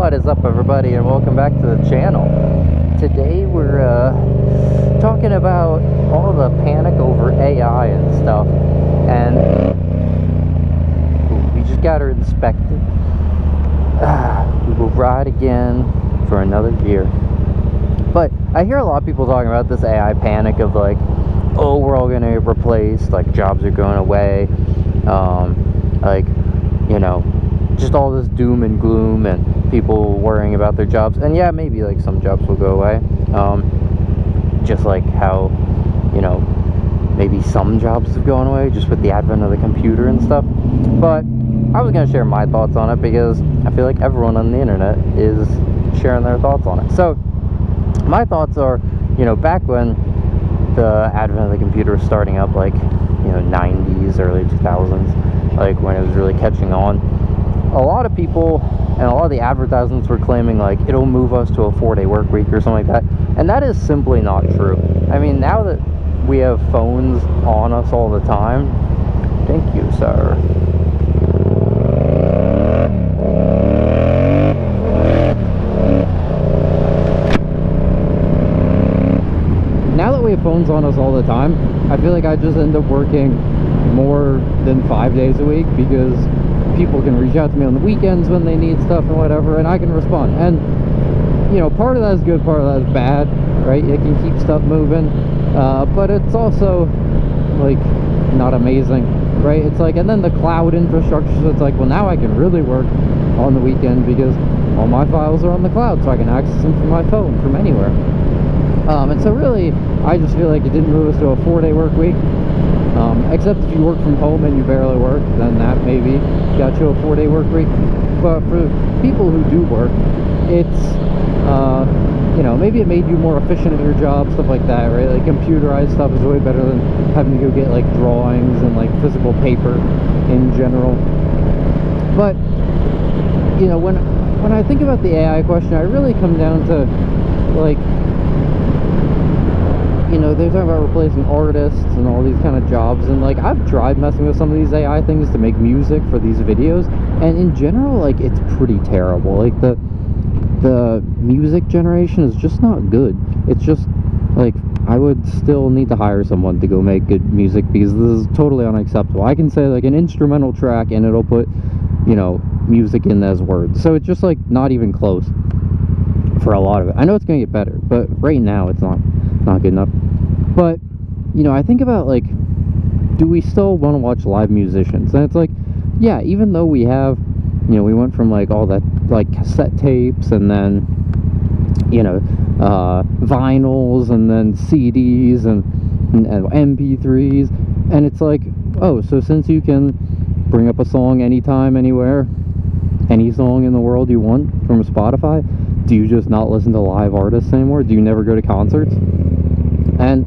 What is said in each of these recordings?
What is up, everybody, and welcome back to the channel. Today we're talking about all the panic over AI and stuff, and we just got her inspected. We will ride again for another year. But I hear a lot of people talking about this AI panic of like, oh, we're all going to get replaced, like jobs are going away, like, you know, just all this doom and gloom and people worrying about their jobs. And yeah, maybe like some jobs will go away, just like how, you know, maybe some jobs have gone away just with the advent of the computer and stuff. But I was going to share my thoughts on it because I feel like everyone on the internet is sharing their thoughts on it. So my thoughts are, you know, back when the advent of the computer was starting up, like, you know, 90s, early 2000s, like when it was really catching on, a lot of people and a lot of the advertisements were claiming like it'll move us to a 4-day work week or something like that, and that is simply not true. I mean, now that we have phones on us all the time, thank you, sir. Now that we have phones on us all the time, I feel like I just end up working more than 5 days a week because people can reach out to me on the weekends when they need stuff and whatever, and I can respond. And, you know, part of that is good, part of that is bad, right? It can keep stuff moving, but it's also, like, not amazing, right? It's like, and then the cloud infrastructure, so it's like, well, now I can really work on the weekend because all my files are on the cloud, so I can access them from my phone from anywhere. And so really, I just feel like it didn't move us to a 4-day work week. Except if you work from home and you barely work, then that maybe got you a 4-day work week. But for people who do work, it's, you know, maybe it made you more efficient at your job, stuff like that, right? Like computerized stuff is way better than having to go get like drawings and like physical paper in general. But, you know, when I think about the AI question, I really come down to like, you know, they're talking about replacing artists and all these kind of jobs, and like I've tried messing with some of these AI things to make music for these videos, and in general, like, it's pretty terrible. Like the music generation is just not good. It's just like, I would still need to hire someone to go make good music because this is totally unacceptable. I can say like an instrumental track and it'll put, you know, music in as words, so it's just like not even close for a lot of it. I know it's gonna get better, but right now it's not good enough. But, you know, I think about like, do we still want to watch live musicians? And it's like, yeah, even though we have, you know, we went from like all that like cassette tapes and then, you know, vinyls and then CDs and MP3s, and it's like, oh, so since you can bring up a song anytime, anywhere, any song in the world you want from Spotify, do you just not listen to live artists anymore? Do you never go to concerts? And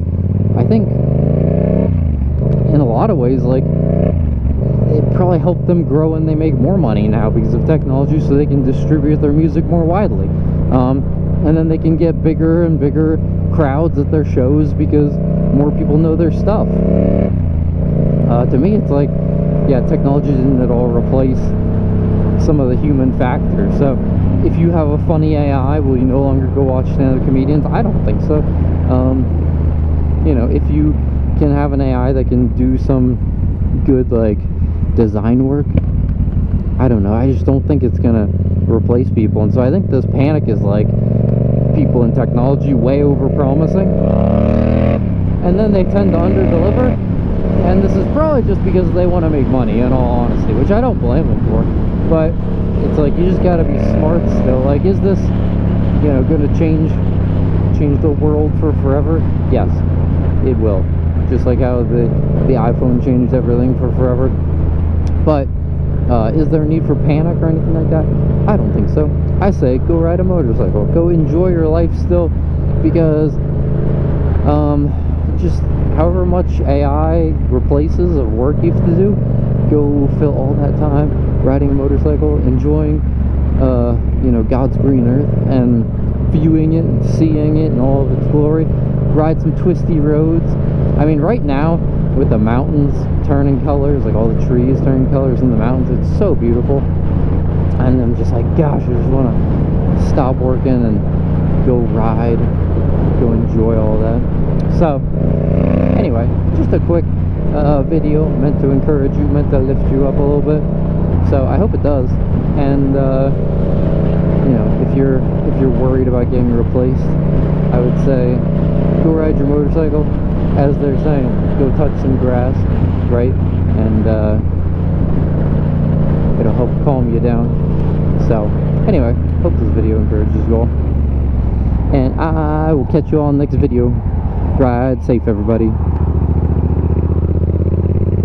I think in a lot of ways, like, it probably helped them grow and they make more money now because of technology, so they can distribute their music more widely. And then they can get bigger and bigger crowds at their shows because more people know their stuff. To me, it's like, yeah, technology didn't at all replace some of the human factors. So if you have a funny AI, will you no longer go watch stand-up comedians? I don't think so. You know, if you can have an AI that can do some good, like, design work, I don't know, I just don't think it's gonna replace people. And so I think this panic is like people in technology way over-promising, and then they tend to under-deliver, and this is probably just because they want to make money, in all honesty, which I don't blame them for. But it's like, you just gotta be smart still. Like, is this, you know, gonna change the world for forever? Yes, it will. Just like how the iPhone changed everything for forever. But is there a need for panic or anything like that? I don't think so. I say go ride a motorcycle, go enjoy your life still, because just however much AI replaces of work you have to do, go fill all that time riding a motorcycle, enjoying you know, God's green earth and viewing it and seeing it in all of its glory. Ride some twisty roads. I mean, right now with the mountains turning colors, like all the trees turning colors in the mountains, it's so beautiful. And I'm just like, gosh, I just want to stop working and go ride, go enjoy all that. So anyway, just a quick video meant to encourage you, meant to lift you up a little bit. So I hope it does. And you know, if you're worried about getting replaced, I would say go ride your motorcycle. As they're saying, go touch some grass, right? And it'll help calm you down. So anyway, hope this video encourages you all, and I will catch you all in the next video. Ride safe, everybody.